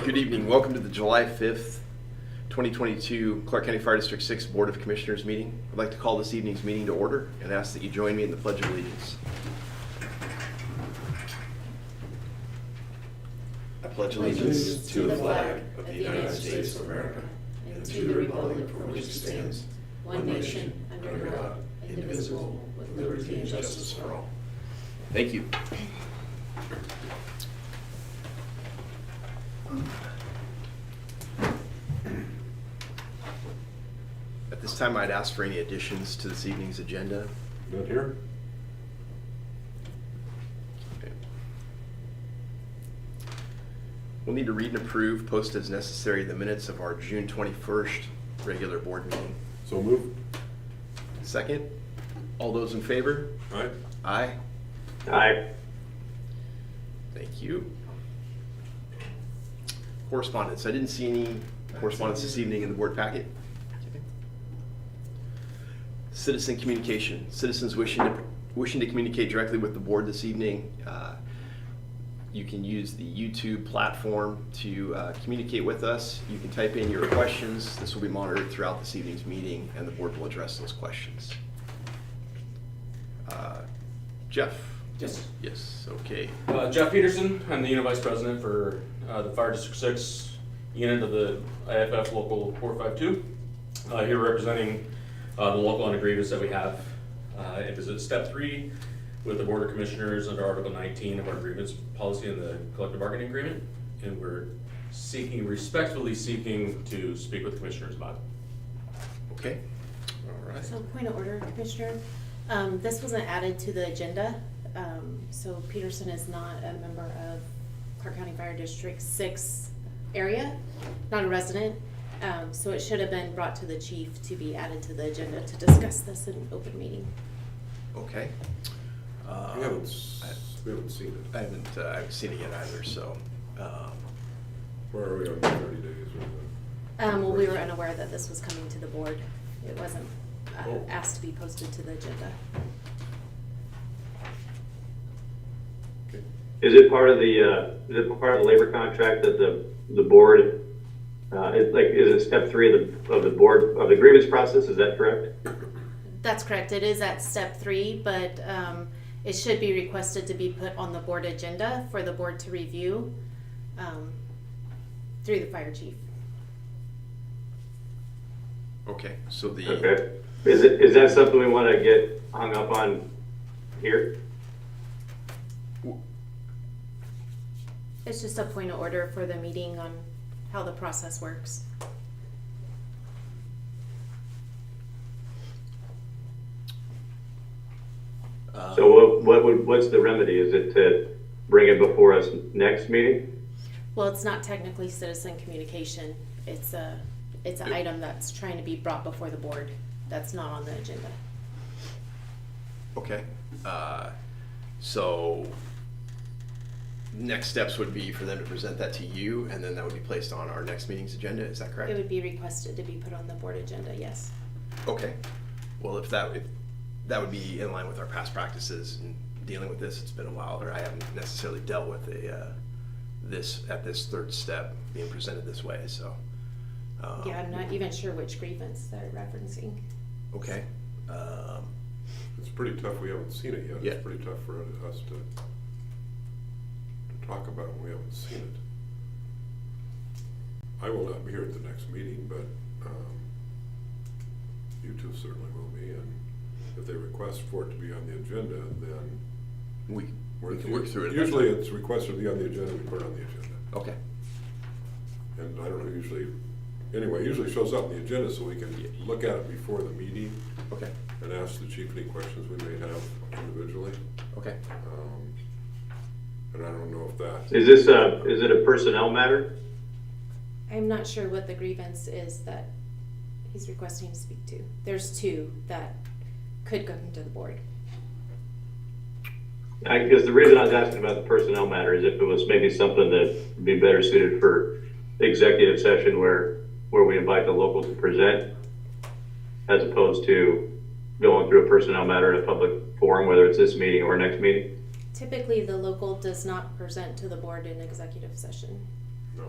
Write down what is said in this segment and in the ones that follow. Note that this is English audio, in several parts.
Good evening. Welcome to the July 5th, 2022 Clark County Fire District 6 Board of Commissioners meeting. I'd like to call this evening's meeting to order and ask that you join me in the Pledge of Allegiance. I pledge allegiance to the flag of the United States of America and to the republic for which it stands, one nation, under God, indivisible, with liberty and justice for all. Thank you. At this time, I'd ask for any additions to this evening's agenda. Not here. Okay. We'll need to read and approve, post as necessary, the minutes of our June 21st regular board meeting. So moved. Second, all those in favor? Aye. Aye. Aye. Thank you. Correspondence. I didn't see any correspondence this evening in the board packet. Citizen communication. Citizens wishing to communicate directly with the board this evening. You can use the YouTube platform to communicate with us. You can type in your questions. This will be monitored throughout this evening's meeting, and the board will address those questions. Jeff? Yes. Yes, okay. Jeff Peterson, I'm the Unit Vice President for the Fire District 6 unit of the IFF Local 452. Here representing the local under grievance that we have. It is at step 3 with the Board of Commissioners under Article 19 of our grievance policy in the collective bargaining agreement. And we're respectfully seeking to speak with commissioners about it. Okay. All right. So point of order, Commissioner. This wasn't added to the agenda. So Peterson is not a member of Clark County Fire District 6 area, not a resident. So it should have been brought to the chief to be added to the agenda to discuss this in open meeting. Okay. We haven't seen it. I haven't seen it yet either, so. Where are we on the 30 days? Well, we were unaware that this was coming to the board. It wasn't Oh. asked to be posted to the agenda. Okay. Is it part of the labor contract that the board, is it step 3 of the board, of the grievance process, is that correct? That's correct. It is at step 3, but it should be requested to be put on the board agenda for the board to review through the fire chief. Okay, so the. Okay. Is that something we want to get hung up on here? It's just a point of order for the meeting on how the process works. So what's the remedy? Is it to bring it before us next meeting? Well, it's not technically citizen communication. It's an item that's trying to be brought before the board. That's not on the agenda. Okay, so next steps would be for them to present that to you, and then that would be placed on our next meeting's agenda, is that correct? It would be requested to be put on the board agenda, yes. Okay, well, if that would be in line with our past practices in dealing with this. It's been a while, or I haven't necessarily dealt with this third step being presented this way, so. Yeah, I'm not even sure which grievance they're referencing. Okay. It's pretty tough. We haven't seen it yet. Yeah. It's pretty tough for us to talk about when we haven't seen it. I will not be here at the next meeting, but you two certainly will be. And if they request for it to be on the agenda, then We can work through it. Usually it's requested to be on the agenda, we put it on the agenda. Okay. And I don't know, usually shows up on the agenda so we can look at it before the meeting Okay. and ask the chief any questions we may have individually. Okay. And I don't know if that. Is it a personnel matter? I'm not sure what the grievance is that he's requesting to speak to. There's 2 that could come to the board. Because the reason I was asking about the personnel matter is if it was maybe something that would be better suited for executive session where we invite the local to present, as opposed to going through a personnel matter in a public forum, whether it's this meeting or next meeting. Typically, the local does not present to the board in executive session. No.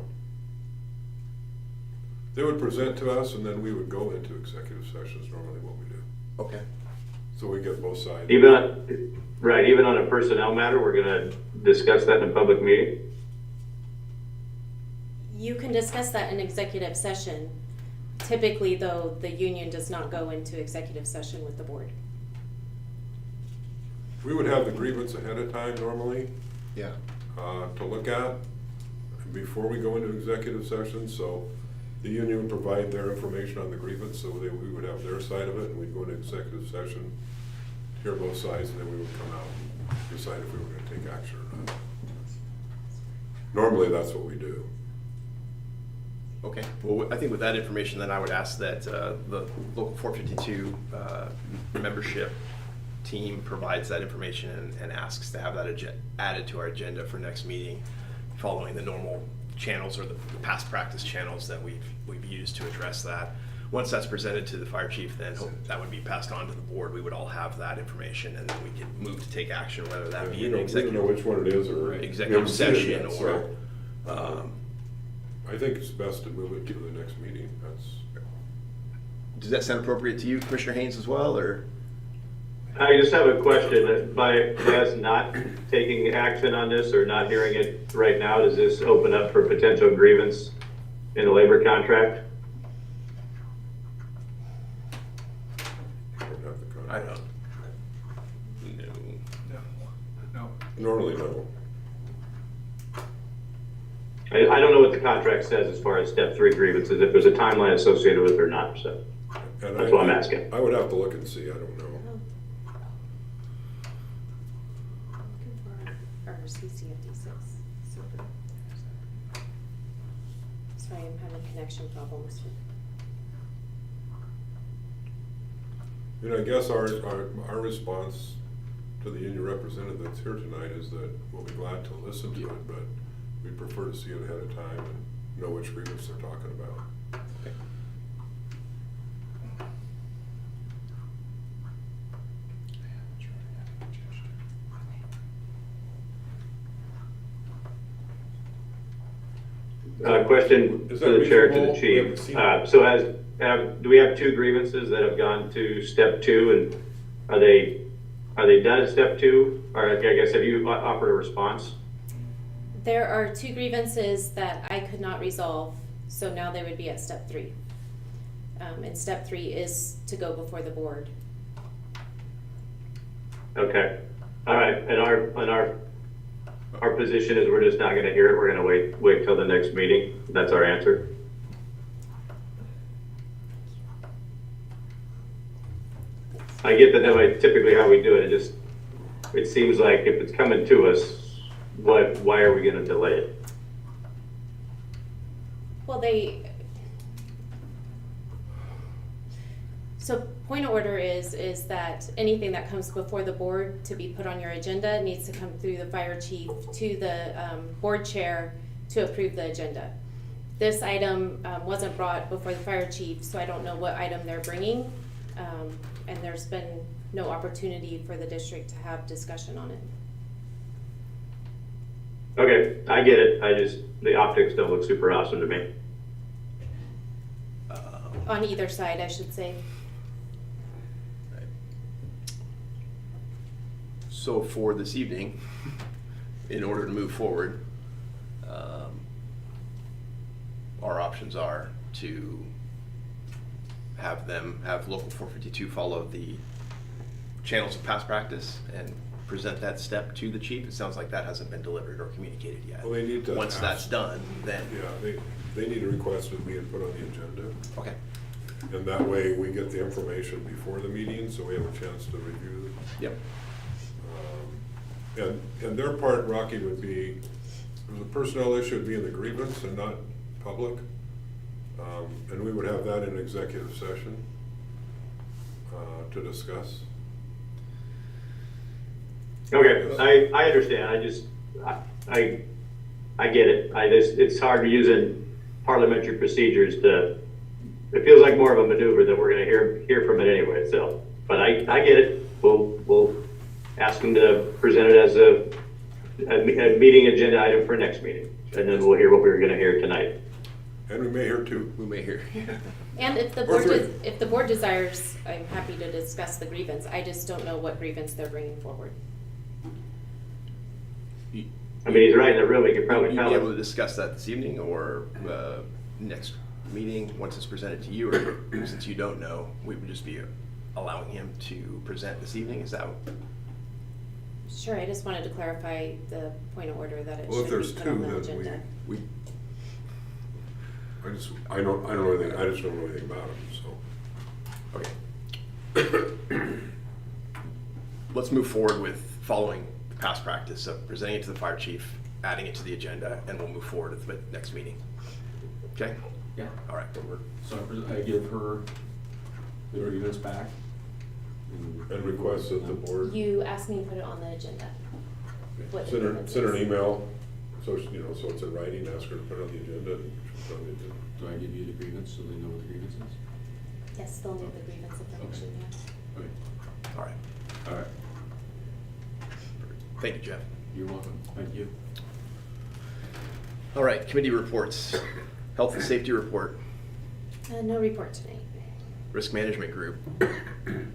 They would present to us, and then we would go into executive sessions, normally what we do. Okay. So we get both sides. Even on a personnel matter, we're gonna discuss that in a public meeting? You can discuss that in executive session. Typically, though, the union does not go into executive session with the board. We would have the grievance ahead of time normally, Yeah. to look at before we go into executive session, so the union would provide their information on the grievance, so we would have their side of it, and we'd go into executive session, hear both sides, and then we would come out and decide if we were gonna take action or not. Normally, that's what we do. Okay, well, I think with that information, then I would ask that the local 452 membership team provides that information and asks to have that added to our agenda for next meeting, following the normal channels or the past practice channels that we've used to address that. Once that's presented to the fire chief, then that would be passed on to the board. We would all have that information, and then we can move to take action, whether that be We an don't know executive which one it is, or. we executive haven't seen it session yet, or. so, I think it's best to move it to the next meeting, Does that sound appropriate to you, Commissioner Haynes, as well, or? I just have a question. By us not taking action on this or not hearing it right now, does this open up for potential grievance in the labor contract? I don't have the I contract. don't. No. Normally, no. I don't know what the contract says as far as step 3 grievances, if there's a timeline associated with it or not, so. And That's what I'm asking. I would have to look and see, I don't know. Looking for our CCFD6. Sorry, I'm having connection problems. I guess our response to the union representative that's here tonight is that we'll be glad to listen to it, but we prefer to see it ahead of time and know which grievance they're talking about. Okay. Question Is to that the chair, to reasonable? the We haven't chief. seen it. So do we have 2 grievances that have gone to step 2, and are they done at step 2? Or I guess, have you offered a response? There are 2 grievances that I could not resolve, so now they would be at step 3. And step 3 is to go before the board. Okay, all right, and our position is we're just not gonna hear it, we're gonna wait till the next meeting, that's our answer? I get that typically how we do it, it seems like if it's coming to us, why are we gonna delay it? Well, so point of order is that anything that comes before the board to be put on your agenda needs to come through the fire chief to the board chair to approve the agenda. This item wasn't brought before the fire chief, so I don't know what item they're bringing. And there's been no opportunity for the district to have discussion on it. Okay, I get it, the optics don't look super awesome to me. On either side, I should say. So for this evening, in order to move forward, our options are to have local 452 follow the channels of past practice and present that step to the chief. It sounds like that hasn't been delivered or communicated yet. Well, they need to Once ask. that's done, then. Yeah, they need to request it being put on the agenda, Okay. and that way we get the information before the meeting, so we have a chance to review it. Yep. And their part, Rocky, would be, the personnel issue would be in the grievance and not public. And we would have that in executive session to discuss. Okay, I understand, I get it, it's hard using parliamentary procedures it feels like more of a maneuver that we're gonna hear from it anyway, so, but I get it, we'll ask them to present it as a meeting agenda item for next meeting, and then we'll hear what we were gonna hear tonight. And we may hear two. We may hear. And if the Or board, three. if the board desires, I'm happy to discuss the grievance. I just don't know what grievance they're bringing forward. I mean, he's right in the room, he could probably You'd tell be able to us. discuss that this evening or next meeting, once it's presented to you, or since you don't know, we would just be allowing him to present this evening, is that? Sure, I just wanted to clarify the point of order that it Well, if should there's be put on two, the then agenda. We, I just don't know anything, I just don't know anything about them, so. okay. Let's move forward with following the past practice of presenting it to the fire chief, adding it to the agenda, and we'll move forward at the next meeting. Okay? Yeah. All right, then So I give her the grievance back. And request that the board You asked me to put it on the agenda. What the grievance send her an is. email, so, so it's in writing, ask her to put it on the agenda. And she'll put it on the agenda. Do I give you the grievance so they know what the grievance is? Yes, they'll need the grievance information, yeah. Okay, all right. all right, Thank you, Jeff. you're welcome, thank you. All right, committee reports. Health and safety report, No report tonight. risk management group.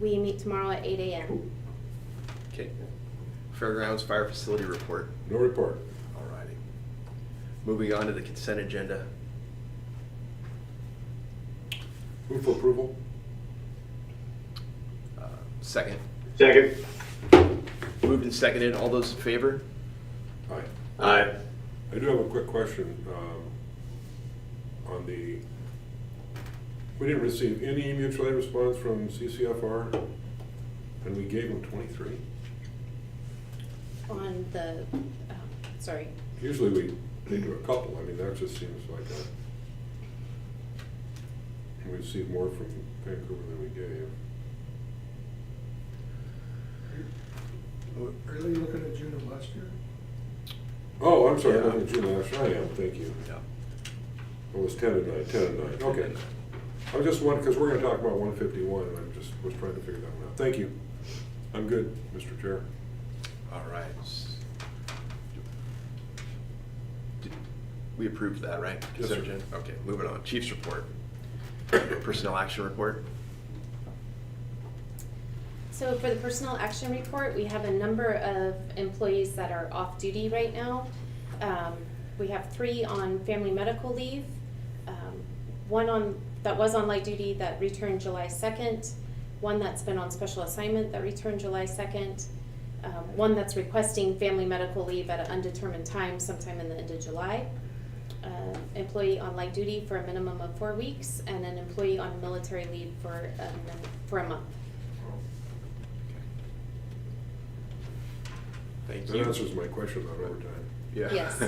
We meet tomorrow at 8 a.m. Okay. Fairgrounds fire facility report. No report. All righty. Moving on to the consent agenda. Move for approval? Second. Second? Moved and seconded. All those in favor? Aye. Aye. I do have a quick question, on the, we didn't receive any mutual aid response from CCFR, and we gave them 23. On the, sorry, Usually they do a couple, I mean, that just seems like we received more from Vancouver than we gave. Are you looking at June of last year? Oh, I'm sorry, Yeah. I'm looking at June last, I am, thank you. Yeah. It was 10 and 9, 10 and 9, okay. I was just wondering, because we're gonna talk about 151, and I just was trying to figure that one out. Thank you. I'm good, Mr. Chair. All right. We approved that, right? Yes, sir. Consent agenda? Okay, moving on. Chief's report. Personnel action report. so for the personnel action report, we have a number of employees that are off duty right now. We have 3 on family medical leave, 1 that was on light duty that returned July 2nd, 1 that's been on special assignment that returned July 2nd, 1 that's requesting family medical leave at an undetermined time sometime in the end of July, employee on light duty for a minimum of 4 weeks, and an employee on military leave for a month. Thank That you. answers my question about overtime. Yeah. Yes.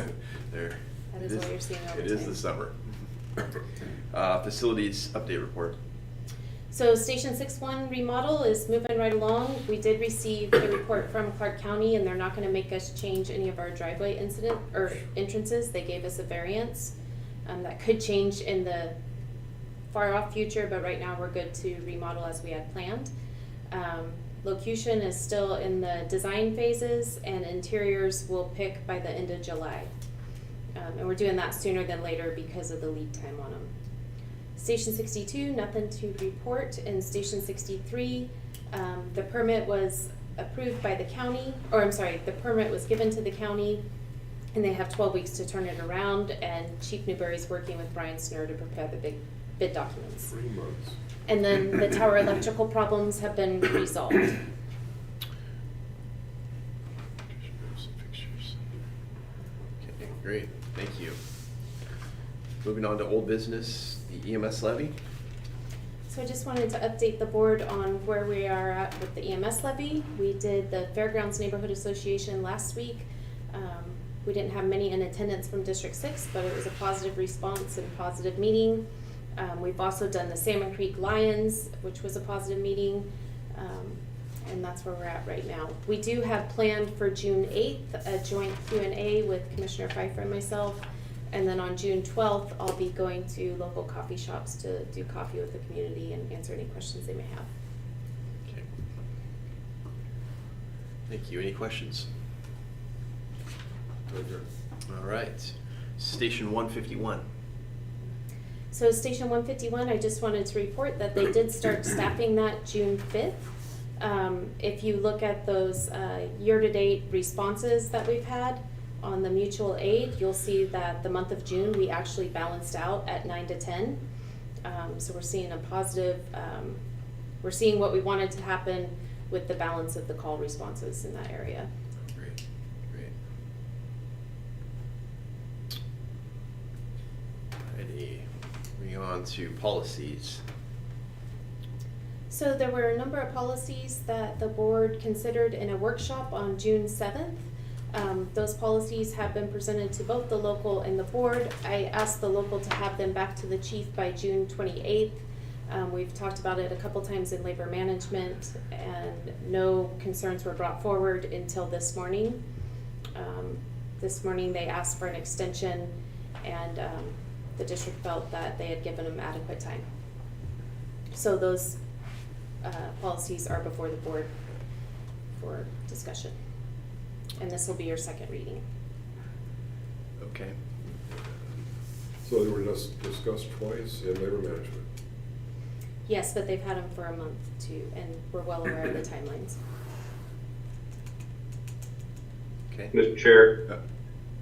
There. That It is why you're seeing It is overtime. the summer. Facilities update report. So Station 6-1 remodel is moving right along. We did receive a report from Clark County, and they're not gonna make us change any of our driveway incident, or entrances. They gave us a variance. That could change in the far off future, but right now we're good to remodel as we had planned. Locution is still in the design phases, and interiors will pick by the end of July. And we're doing that sooner than later because of the lead time on them. Station 62, nothing to report. In Station 63, the permit was approved by the county, or I'm sorry, the permit was given to the county, and they have 12 weeks to turn it around, and Chief Newberry's working with Brian Snur to prepare the bid documents. 3 months. And then the tower electrical problems have been resolved. Okay, great. Thank you. Moving on to old business, the EMS levy. So I just wanted to update the board on where we are at with the EMS levy. We did the Fairgrounds Neighborhood Association last week. We didn't have many in attendance from District 6, but it was a positive response and positive meeting. We've also done the Salmon Creek Lions, which was a positive meeting, and that's where we're at right now. We do have planned for June 8th, a joint Q&A with Commissioner Pfeiffer and myself, and then on June 12th, I'll be going to local coffee shops to do coffee with the community and answer any questions they may have. Okay. Thank you. Any questions? All right. Station 151. So Station 151, I just wanted to report that they did start staffing that June 5th. If you look at those year-to-date responses that we've had on the mutual aid, you'll see that the month of June, we actually balanced out at 9 to 10. So we're seeing a positive, we're seeing what we wanted to happen with the balance of the call responses in that area. Great, great. Alrighty, moving on to policies. So there were a number of policies that the board considered in a workshop on June 7th. Those policies have been presented to both the local and the board. I asked the local to have them back to the chief by June 28th. We've talked about it a couple times in labor management, and no concerns were brought forward until this morning. This morning they asked for an extension, and the district felt that they had given them adequate time. So those policies are before the board for discussion. And this will be your second reading. Okay. So they were just discussed twice in labor management. Yes, but they've had them for a month too, and we're well aware of the timelines. Okay. Mr. Chair,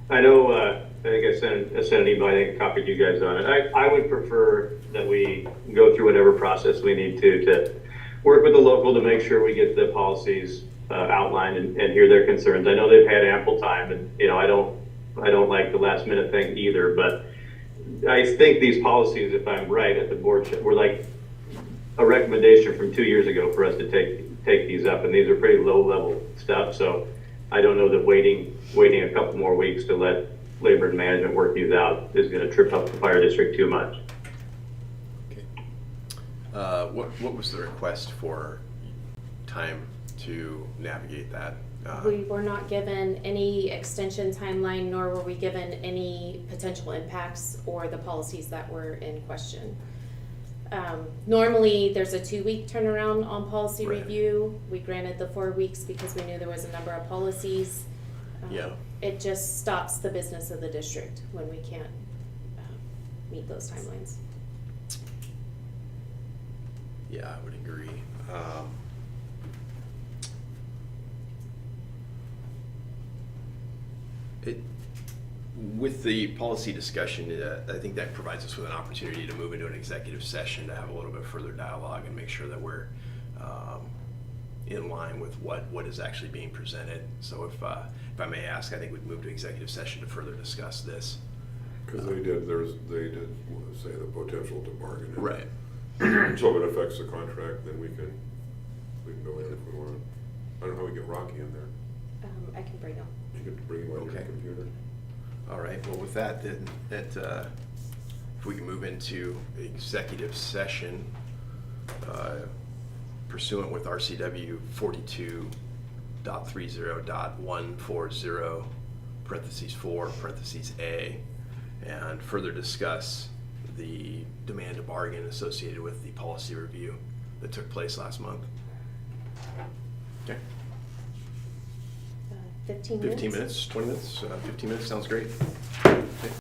I know, I think I sent an email, I think copied you guys on it. I would prefer that we go through whatever process we need to work with the local to make sure we get the policies outlined and hear their concerns. I know they've had ample time, and I don't like the last minute thing either, but I think these policies, if I'm right, at the board were like a recommendation from 2 years ago for us to take these up, and these are pretty low level stuff. So I don't know that waiting a couple more weeks to let labor and management work these out is going to trip up the fire district too much. Okay. What was the request for time to navigate that? We were not given any extension timeline, nor were we given any potential impacts or the policies that were in question. Normally, there's a 2-week turnaround on policy Right. review. We granted the 4 weeks because we knew there was a number of policies. Yeah. It just stops the business of the district when we can't meet those timelines. Yeah, I would agree. With the policy discussion, I think that provides us with an opportunity to move into an executive session to have a little bit further dialogue and make sure that we're in line with what is actually being presented. So if I may ask, I think we'd move to executive session to further discuss this. Because they did say the potential to bargain. it. Right. So if it affects the contract, then we can go in if we want. I don't know how we get Rocky in there. I can bring them. You could bring him on your Okay. computer. All right, well, with that, then, if we can move into executive session pursuant with RCW 42.30.140, parentheses 4, parentheses A, and further discuss the demand to bargain associated with the policy review that took place last month. Okay. 15 minutes? 15 minutes, 20 minutes, 15 minutes, sounds great. Okay.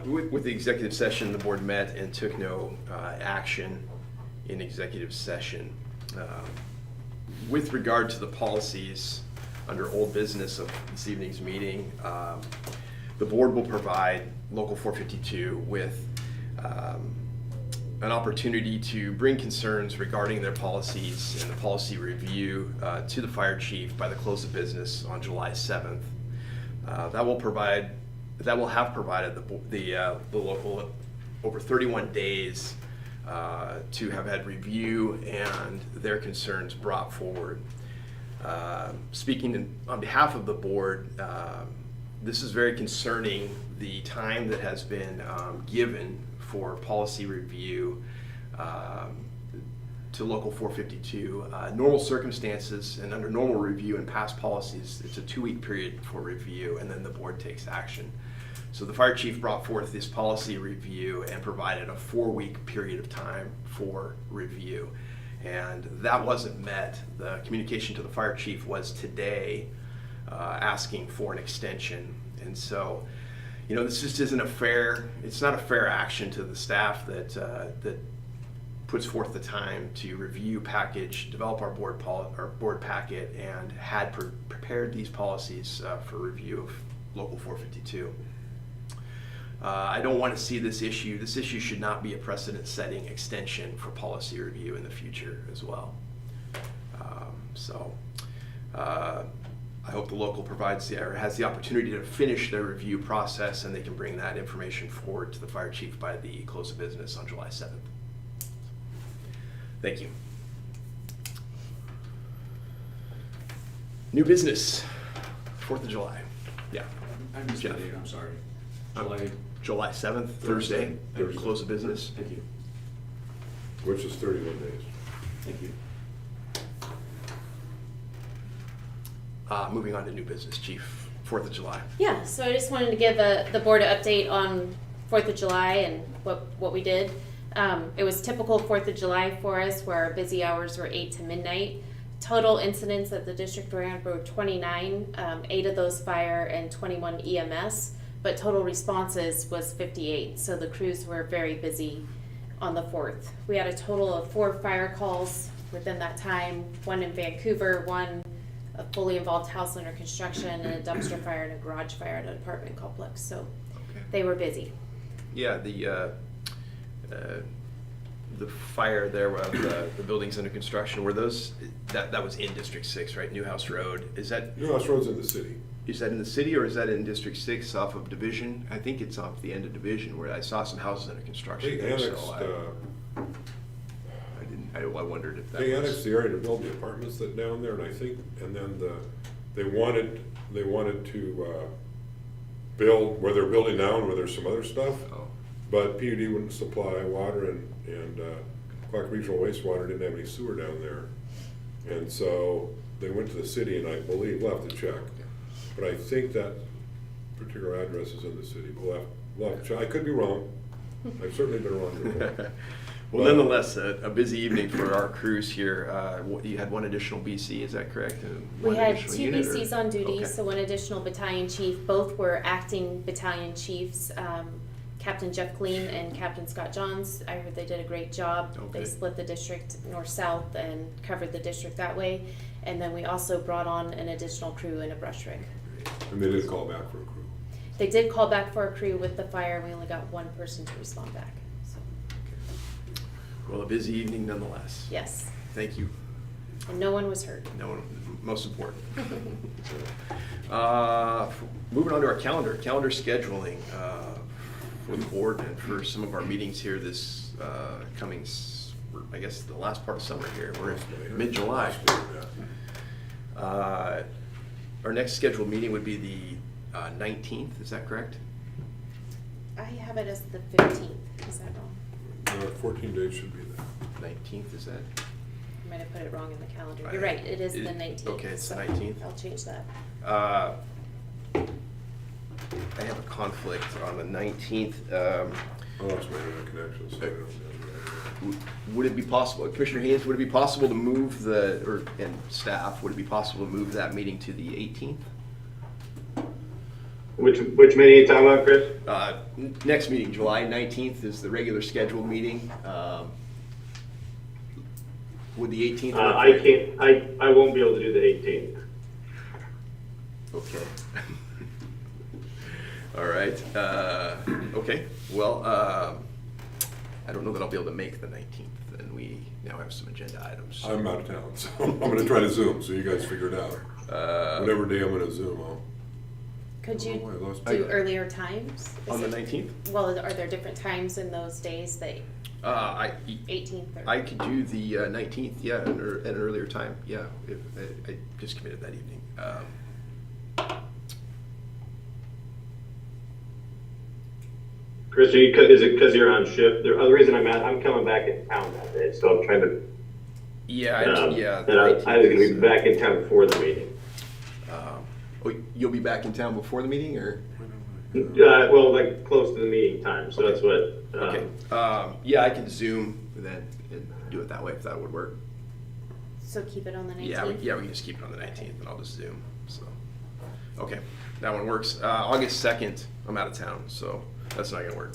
With the executive session, the board met and took no action in executive session. With regard to the policies under old business of this evening's meeting, the board will provide Local 452 with an opportunity to bring concerns regarding their policies and the policy review to the fire chief by the close of business on July 7th. That will have provided the local over 31 days to have had review and their concerns brought forward. Speaking on behalf of the board, this is very concerning, the time that has been given for policy review to Local 452. Normal circumstances and under normal review and past policies, it's a 2-week period for review and then the board takes action. So the fire chief brought forth this policy review and provided a 4-week period of time for review. And that wasn't met. The communication to the fire chief was today asking for an extension. And so, this just isn't it's not a fair action to the staff that puts forth the time to review, package, develop our board packet, and had prepared these policies for review of Local 452. I don't want to see this issue. This issue should not be a precedent-setting extension for policy review in the future as well. I hope the local has the opportunity to finish their review process and they can bring that information forward to the fire chief by the close of business on July 7th. Thank you. New business, 4th of July. Yeah. I missed the Jeff. date, I'm sorry. July 7th, Thursday, Thursday. close of business. Thank you. Which is 31 days. Thank you. Moving on to new business, Chief, 4th of July. Yeah, so I just wanted to give the board an update on 4th of July and what we did. It was typical 4th of July for us, where our busy hours were 8 to midnight. Total incidents that the district ran were 29, 8 of those fire and 21 EMS, but total responses was 58. So the crews were very busy on the 4th. We had a total of 4 fire calls within that time, 1 in Vancouver, 1 a fully involved house under construction, and a dumpster fire and a garage fire at an apartment complex. So Okay. they were busy. Yeah, the fire there of the buildings under construction, were those, that was in District 6, right? Newhouse Road. Is that Newhouse Road's in the city. in the city or is that in District 6 off of Division? I think it's off the end of Division where I saw some houses under construction. They there, so annexed, I wondered if that they was. annexed the area to build the apartments that down there, and I think, and then they wanted to build where they're building now and where there's some other stuff. Oh. But PUD wouldn't supply water, and Clark Regional Wastewater didn't have any sewer down there. And so they went to the city, and I believe, we'll have to check. But I think that particular address is in the city. We'll have to check. I could be wrong. I've certainly been wrong before. Well, nonetheless, a busy evening for our crews here. You had 1 additional BC, is that correct? And We 1 had additional 2 unit, or- BCs on duty, Okay. so 1 additional battalion chief. Both were acting battalion chiefs. Captain Jeff Clean and Captain Scott Johns. I heard they did a great job. Okay. They split the district north-south and covered the district that way. And then we also brought on an additional crew in a brush rig. And they did call back for a crew. They did call back for a crew with the fire. We only got 1 person to respond back. So, Well, a busy evening nonetheless. yes, Thank you. and no one was hurt. No, most important. Moving on to our calendar scheduling for the board and for some of our meetings here this coming, I guess, the last part of summer here. We're in mid-July. Our next scheduled meeting would be the 19th, is that correct? I have it as the 15th. Is that wrong? 14 days should be there. 19th, is that? I might have put it wrong in the calendar. You're right, it is the 19th. Okay, it's the so 19th. I'll change that. I have a conflict on the 19th. I lost my internet connection, so I don't know. Would it be possible, Commissioner Haynes, would it be possible to move and staff, would it be possible to move that meeting to the 18th? Which meeting are you talking about, Chris? Next meeting, July 19th is the regular scheduled meeting. Would the 18th? work for I you? can't, I won't be able to do the 18th. Okay. All right, okay, well, I don't know that I'll be able to make the 19th, and we now have some agenda items. I'm out of town, so I'm gonna try to Zoom, so you guys figure it out. Whatever day I'm gonna Zoom, Could Oh, I you lost- do earlier times? Is On the it- 19th? Well, are there different times in those days, the 18th or? I could do the 19th, yeah, at an earlier time, yeah, if, I just committed that evening. Chris, is it because you're on shift? The other reason I'm coming back in town that day, so I'm trying to, Yeah, yeah. the and I was 19th gonna is, be back in town before the meeting. Oh, you'll be back in town before the meeting, or? Well, like, close to the meeting time, so that's what, Okay, yeah, I can Zoom then and do it that way if that would work. So keep it on the 19th? Yeah, we can just keep it on the 19th and I'll just Zoom, so. Okay, that one works. August 2nd, I'm out of town, so that's not gonna work.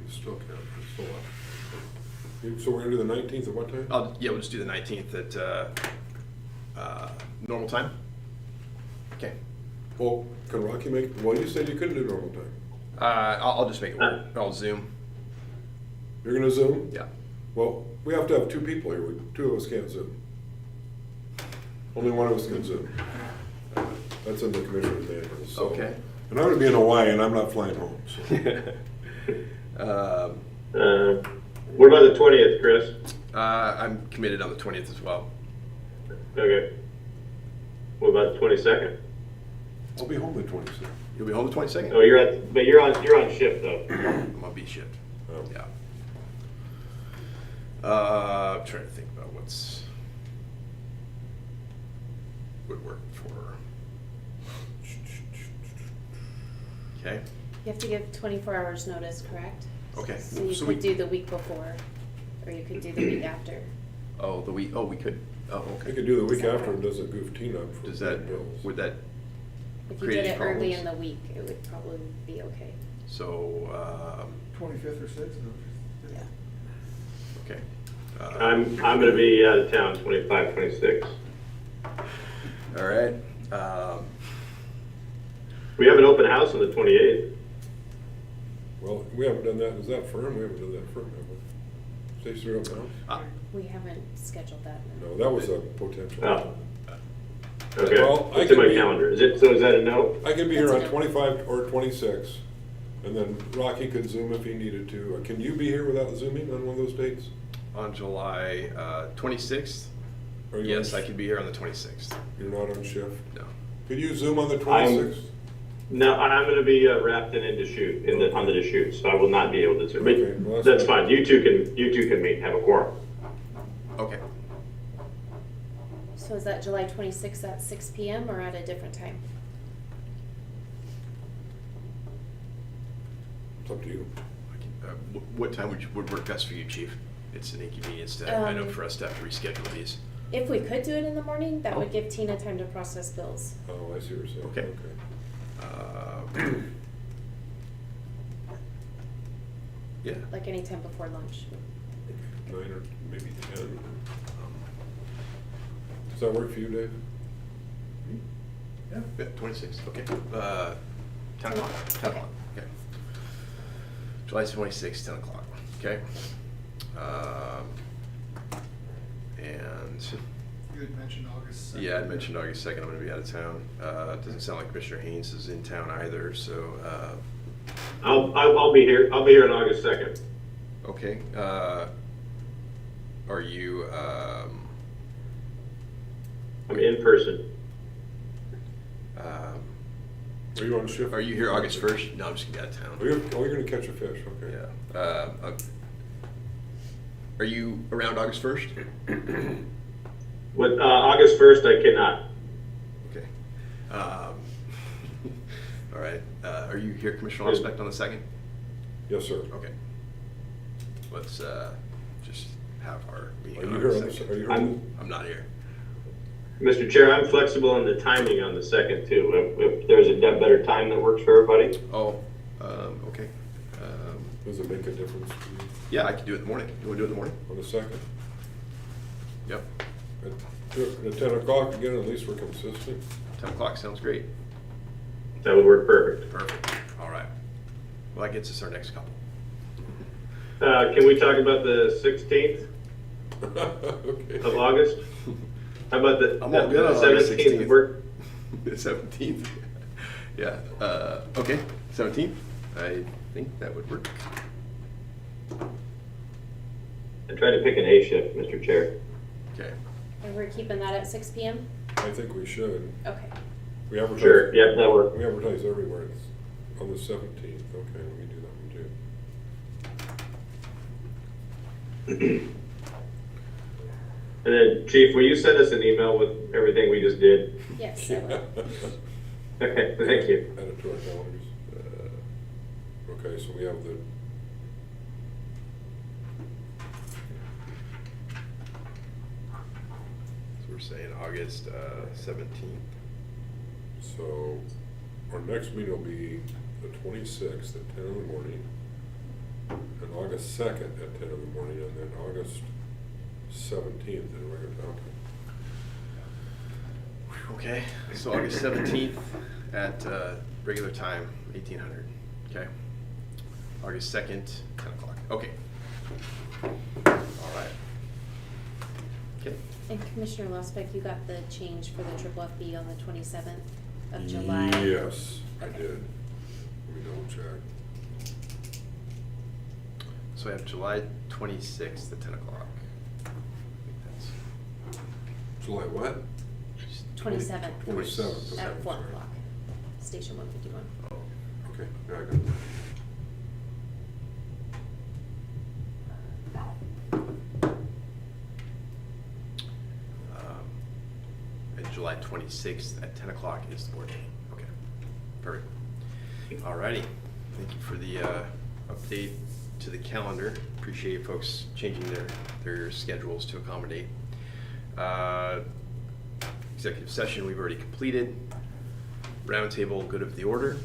You still can't, it's still up. So we're gonna do the 19th at what time? Yeah, we'll just do the 19th at, normal time? Okay, Well, can Rocky make, well, you said you couldn't do normal time. I'll just make it work. I'll Zoom, You're gonna Zoom? yeah. Well, we have to have two people here, two of us can't Zoom. Only one of us can Zoom. That's in the commissioner's manual, so. Okay. And I'm gonna be in Hawaii and I'm not flying home, so. what about the 20th, Chris? I'm committed on the 20th as well. Okay. What about the 22nd? I'll be home the 26th. You'll be home the 22nd? Oh, but you're on shift though. I'm on B shift, Oh. yeah. I'm trying to think about what's, would work for. Okay, You have to give 24 hours notice, correct? Okay. So you So could we- do the week before, or you could do the week after. we could, I okay. could do the week after and does a goof teen-up for Does that, bills. would that, If you Create did it early problems? in the week, it would probably be okay. so, 25th or 6th? Yeah. okay. I'm gonna be out of town 25, 26. All right, We have an open house on the 28th. Well, we haven't done that, is that firm? We haven't done that firm, have we? Stationary open house? We haven't scheduled that. No, that was a potential. Oh. Okay, Well, I it's in could my be- calendar. Is it that a no? I could be here That's on a no. 25 or 26, and then Rocky could Zoom if he needed to. Can you be here without Zooming on one of those dates? on July 26th, Are you yes, on I could be here on the 26th, You're not on shift? no. Could you Zoom on the 26th? No, I'm gonna be wrapped in Deschutes, on the Deschutes, so I will not be able to Zoom. Okay, well, But that's that's fine. You two can meet, have a quorum. Okay, So is that July 26th at 6 PM or at a different time? It's up to you. I can- what time would work best for you, chief? It's an inconvenience to, I know for us to have to reschedule these. If we could do it in the morning, that Oh. would give Tina time to process bills. Oh, I see what you're saying. Okay. Yeah. Like any time before lunch. 9 or maybe 10. Does that work for you, Dave? Yeah, 26, okay. 10 o'clock, 10 o'clock, okay. July 26th, 10 o'clock, okay. And, You had mentioned August 2nd. yeah, I mentioned August 2nd, I'm gonna be out of town. It doesn't sound like Commissioner Haynes is in town either, so, I'll be here. I'll be here on August 2nd. okay. Are you, I'm in person. Are you on shift? are you here August 1st? No, I'm just gonna be out of town. Oh, you're gonna catch a fish, okay. Yeah. Are you around August 1st? With August 1st, I cannot. Okay. All right. Are you here, Commissioner Aspect, on the 2nd? Yes, sir. Okay. Let's just have our Are meeting you on here the on the, 2nd. are you here on I'm not here. Mr. Chair, I'm flexible on the timing on the second too. If there's a better time that works for everybody. Oh, okay. Does it make a difference to you Yeah, I can do it in the morning. You want to do it in the morning? on the second? Yep. At 10 o'clock again, at least we're consistent. 10 o'clock sounds great. That would work perfect. Perfect. All right. Well, that gets us our next couple. Can we talk about the 16th Okay. of August? How about the I'm all good on August 17th work? The 17th. Yeah. Okay. 17th. I think that would work. I tried to pick an A shift, Mr. Chair. Okay. And we're keeping that at 6 PM? I think we should. Okay. We advertise. Sure, yep, that works. We advertise everywhere. It's on the 17th. Okay, let me do that one too. And then, Chief, will you send us an email with everything we just did? Yes, I will. Okay, thank you. Add it to our calendars. Okay, so we have the. So we're saying August 17th. So our next meeting will be the 26th at 10 in the morning, and August 2nd at 10 in the morning, and then August 17th in regular time. Okay. So August 17th at regular time, 1800. Okay. August 2nd, 10 o'clock. Okay. All right. Okay. And Commissioner Losbeck, you got the change for the triple FB on the 27th of July? Yes, I Okay. did. Let me double check. So I have July 26th at 10 o'clock. I think that's July what? 27th. 27th. okay, At 4 sorry. o'clock, Station 151. Oh, okay, yeah, I got it. And July 26th at 10 o'clock is the board meeting. Okay, perfect. All righty. Thank you for the update to the calendar. Appreciate folks changing their schedules to accommodate. Executive session we've already completed. Roundtable, good of the order.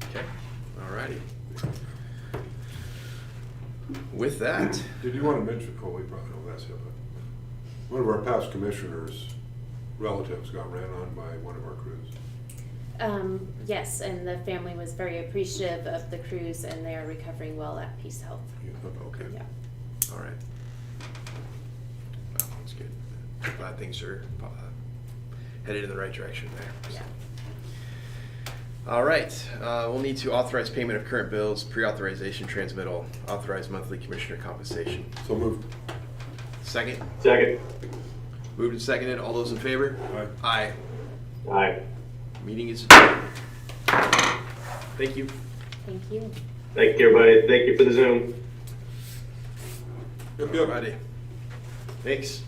Okay, all righty. With that, Did you want to mention, oh, we probably know that's it, but one of our past commissioners' relatives got ran on by one of our crews. Yes, and the family was very appreciative of the cruise, and they are recovering well at Peace Health. okay. Yeah. All right. Well, that's good. Glad things are headed in the right direction there. Yeah. All right, we'll need to authorize payment of current bills, pre-authorization transmittal, authorize monthly commissioner compensation. So moved. Second, Second. moved and seconded, all those in favor? Aye. Aye. Aye. Meeting is adjourned. Thank you. Thank you. Thank you, everybody. Thank you for the Zoom. Yep, yep. Alrighty. Thanks.